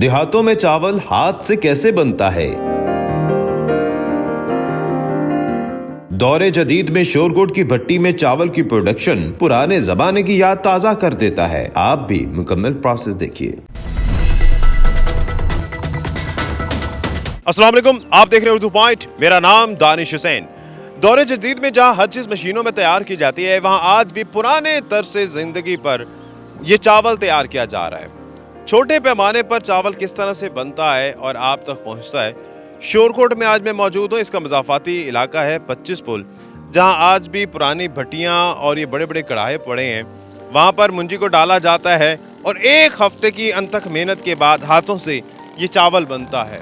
देहातों में चावल हाथ से कैसे बनता है। दौरे जदीद में शोरकोट की भट्टी में चावल की प्रोडक्शन पुराने जमाने की याद ताजा कर देता है। आप भी मुकम्मल प्रोसेस देखिए। अस्सलाम वालेकुम, आप देख रहे हैं उर्दू पॉइंट। मेरा नाम दानिश हुसैन। दौरे जदीद में जहाँ हर चीज़ मशीनों में तैयार की जाती है, वहाँ आज भी पुराने तर्ज ज़िंदगी पर ये चावल तैयार किया जा रहा है। छोटे पैमाने पर चावल किस तरह से बनता है और आप तक पहुँचता है। शोरकोट में आज मैं मौजूद हूँ। इसका मज़ाफ़ाती इलाका है 25 पुल, जहाँ आज भी पुरानी भट्टियाँ और ये बड़े बड़े कढ़ाए पड़े हैं। वहाँ पर मुंजी को डाला जाता है और एक हफ्ते की अनथक मेहनत के बाद हाथों से ये चावल बनता है।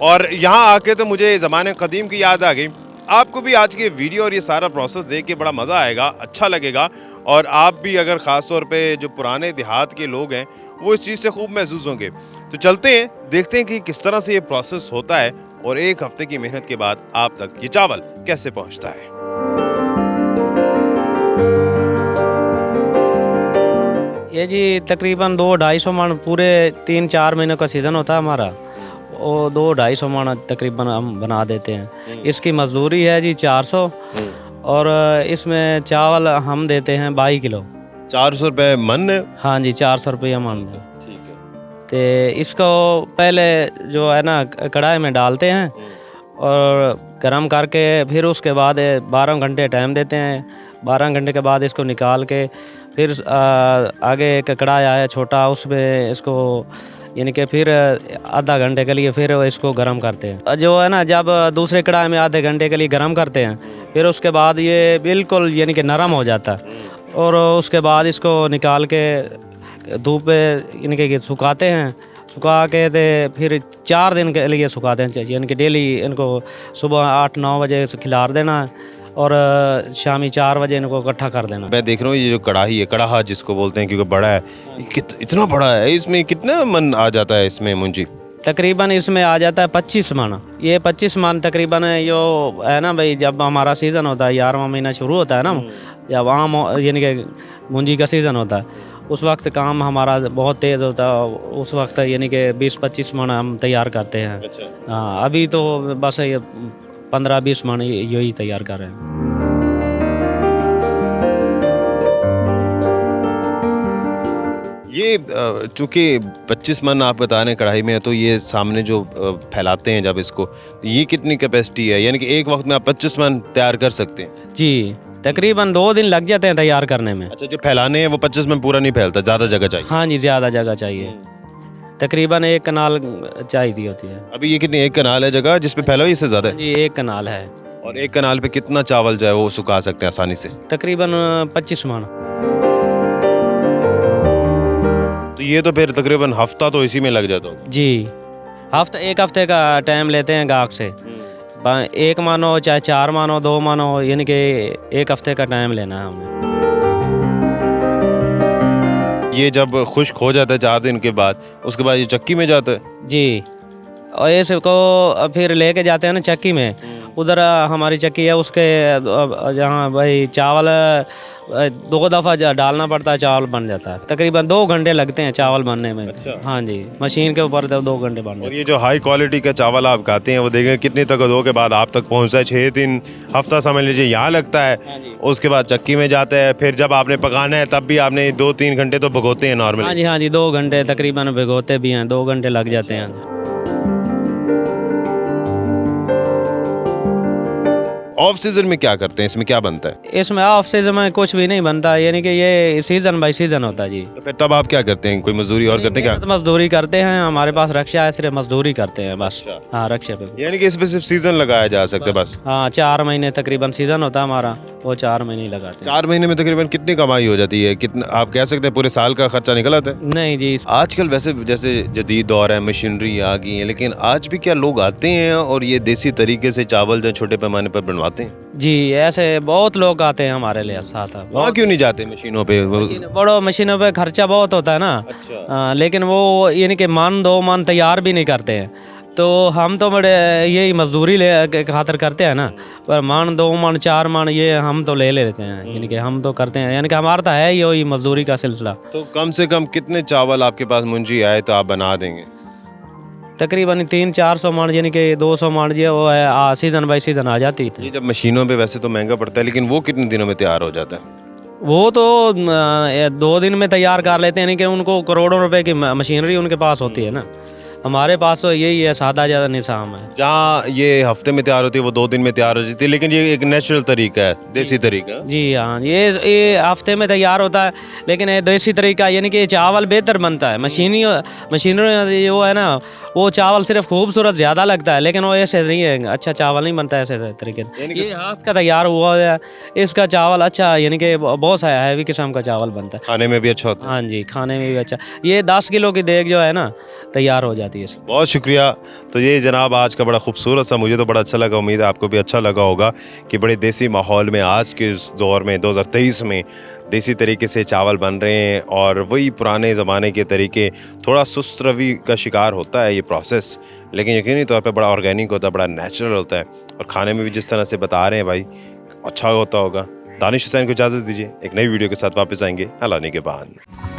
और यहाँ आके तो मुझे ज़माने कदीम की याद आ गई। आपको भी आज के वीडियो और ये सारा प्रोसेस देख के बड़ा मज़ा आएगा, अच्छा लगेगा। और आप भी अगर ख़ास तौर पे जो पुराने देहात के लोग हैं वो इस चीज़ से खूब महसूस होंगे। तो चलते हैं, देखते हैं कि किस तरह से ये प्रोसेस होता है और एक हफ्ते की मेहनत के बाद आप तक ये चावल कैसे पहुँचता है। ये जी तकरीबन 200-250 मन पूरे 3-4 महीनों का सीज़न होता है हमारा। वो 200-250 मन तकरीबन हम बना देते हैं। इसकी मजदूरी है जी 400 और इसमें चावल हम देते हैं 22 किलो। 400 रुपये मन है? हाँ जी, 400 रुपया मन। ठीक है। तो इसको पहले जो है ना कढ़ाई में डालते हैं और गर्म करके फिर उसके बाद 12 घंटे टाइम देते हैं। 12 घंटे के बाद इसको निकाल के फिर आगे एक कढ़ाई आया छोटा, उसमें इसको यानी कि फिर आधा घंटे के लिए फिर इसको गर्म करते हैं। जो है ना जब दूसरे कढ़ाई में आधे घंटे के लिए गर्म करते हैं, फिर उसके बाद ये बिल्कुल यानी कि नरम हो जाता है। और उसके बाद इसको निकाल के धूप पे यानी कि सुखाते हैं। सुखा के फिर 4 दिन के लिए सुखाते हैं, यानी कि डेली इनको सुबह 8-9 बजे से खिला देना है और शामी 4 बजे इनको इकट्ठा कर देना। मैं देख रहा हूँ ये जो कढ़ाई है, कड़ाहा जिसको बोलते हैं क्योंकि बड़ा है, इतना बड़ा है। इसमें कितना मन आ जाता है इसमें मुंजी? तकरीबन इसमें आ जाता है 25 मन। ये 25 मन तकरीबन जो है ना भाई, जब हमारा सीज़न होता है 11वां महीना शुरू होता है ना, जब आम यानी कि मुंजी का सीज़न होता है, उस वक्त काम हमारा बहुत तेज़ होता है। उस वक्त यानी कि 20-25 मन हम तैयार करते हैं। अच्छा। हाँ, अभी तो बस ये 15-20 मन यही तैयार कर रहे हैं। ये चूँकि 25 मन आप बता रहे हैं कढ़ाई में है, तो ये सामने जो फैलाते हैं जब इसको, ये कितनी कैपेसिटी है? यानी कि एक वक्त में आप 25 मन तैयार कर सकते हैं? जी, तकरीबन 2 दिन लग जाते हैं तैयार करने में। अच्छा, जो फैलाने हैं वो 25 में पूरा नहीं फैलता, ज़्यादा जगह चाहिए? हाँ जी, ज़्यादा जगह चाहिए। तकरीबन 1 कनाल चाहिए होती है। अभी ये कितनी, 1 कनाल है जगह जिस पे फैला हो? इससे ज़्यादा है? जी, 1 कनाल है। और 1 कनाल पे कितना चावल जो है वो सुखा सकते हैं आसानी से? तकरीबन 25 मन। तो ये तो फिर तकरीबन हफ्ता तो इसी में लग जाता होगा? जी, एक हफ्ते का टाइम लेते हैं गाहक से। 1 मानो चाहे 4 मानो 2 मानो, यानी कि 1 हफ्ते का टाइम लेना है हमें। ये जब खुश्क हो जाता है 4 दिन के बाद, उसके बाद ये चक्की में जाता है? जी, और इसको फिर लेके जाते हैं ना चक्की में। उधर हमारी चक्की है, उसके जहाँ भाई चावल 2 दफ़ा डालना पड़ता है, चावल बन जाता है। तकरीबन 2 घंटे लगते हैं चावल बनने में। अच्छा। हाँ जी, मशीन के ऊपर 2 घंटे बन। और ये जो हाई क्वालिटी का चावल आप खाते हैं वो देखें कितनी तकदो के बाद आप तक पहुंचता है। 6 दिन हफ्ता समझ लीजिए यहाँ लगता है। उसके बाद चक्की में जाता है, फिर जब आपने पकाना है तब भी आपने 2-3 घंटे तो भगोते हैं नॉर्मली? हाँ जी, 2 घंटे तकरीबन भिगोते भी हैं, 2 घंटे लग जाते हैं। ऑफ सीजन में क्या करते हैं, इसमें क्या बनता है? इसमें ऑफ सीजन में कुछ भी नहीं बनता, यानी कि ये सीजन बाय सीजन होता है जी। तो फिर तब आप क्या करते हैं, कोई मजदूरी और करते हैं क्या? तो मजदूरी करते हैं, हमारे पास रक्षा है, सिर्फ मजदूरी करते हैं बस। हाँ, रक्षा पे। यानी कि इस पे सिर्फ सीजन लगाया जा सकता है बस? हाँ, 4 महीने तकरीबन सीजन होता है हमारा, वो 4 महीने लगाते हैं। 4 महीने में तकरीबन कितनी कमाई हो जाती है? कितना आप कह सकते हैं पूरे साल का खर्चा निकल आता है? नहीं जी। आजकल वैसे जैसे जदीद दौर है, मशीनरी आ गई है, लेकिन आज भी क्या लोग आते हैं और ये देसी तरीके से चावल जो छोटे पैमाने पर बनवाते हैं? जी, ऐसे बहुत लोग आते हैं हमारे लिए साथ। वहाँ क्यों नहीं जाते मशीनों पे? बड़ो मशीनों पे खर्चा बहुत होता है ना। अच्छा। लेकिन वो यानी कि मन 2 मन तैयार भी नहीं करते हैं। तो हम तो बड़े यही मजदूरी ले के खातिर करते हैं ना, पर मन 2 मन 4 मन ये हम तो ले लेते हैं, यानी कि हम तो करते हैं, यानी कि हमारा तो है यही मजदूरी का सिलसिला। तो कम से कम कितने चावल आपके पास मुंजी आए तो आप बना देंगे? तकरीबन 300-400 मन यानी कि 200 मन जो वो है सीज़न बाई सीज़न आ जाती थी। ये जब मशीनों पे वैसे तो महंगा पड़ता है, लेकिन वो कितने दिनों में तैयार हो जाता है? वो तो 2 दिन में तैयार कर लेते हैं, यानी कि उनको करोड़ों रुपए की मशीनरी उनके पास होती है ना। हमारे पास तो यही है, सादा ज़्यादा निज़ाम है। जहाँ ये हफ्ते में तैयार होती है वो 2 दिन में तैयार हो जाती है, लेकिन ये एक नेचुरल तरीका है, देसी तरीका। जी हाँ, ये हफ्ते में तैयार होता है, लेकिन ये देसी तरीका यानी कि चावल बेहतर बनता है। मशीनरी वो है ना, वो चावल सिर्फ खूबसूरत ज़्यादा लगता है, लेकिन वो ऐसे नहीं है, अच्छा चावल नहीं बनता ऐसे तरीके से। ये हाथ का तैयार हुआ है, इसका चावल अच्छा यानी कि बहुत हैवी किस्म का चावल बनता है, खाने में भी अच्छा होता है। हाँ जी, खाने में भी अच्छा। ये 10 किलो की देग जो है ना तैयार हो जाती है इसकी। बहुत शुक्रिया। तो ये जनाब आज का बड़ा खूबसूरत सा, मुझे तो बड़ा अच्छा लगा, उम्मीद है आपको भी अच्छा लगा होगा कि बड़े देसी माहौल में आज के इस दौर में 2023 में देसी तरीके से चावल बन रहे हैं, और वही पुराने ज़माने के तरीके। थोड़ा सुस्त रवि का शिकार होता है ये प्रोसेस, लेकिन यकीनी तौर पे बड़ा ऑर्गेनिक होता है, बड़ा नेचुरल होता है, और खाने में भी जिस तरह से बता रहे हैं भाई अच्छा होता होगा। दानिश हुसैन को इजाज़त दीजिए, एक नई वीडियो के साथ वापस आएंगे अलानी के बाद।